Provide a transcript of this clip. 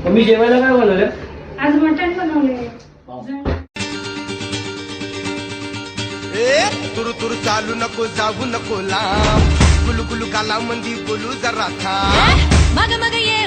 Mummy जेवायला काय बनवलं? आज मटण बनवले. तुरु तुरु चालू नको जाऊ नको लांब कुलू कुलू काला मंदी बोलू जरा था मग मग ये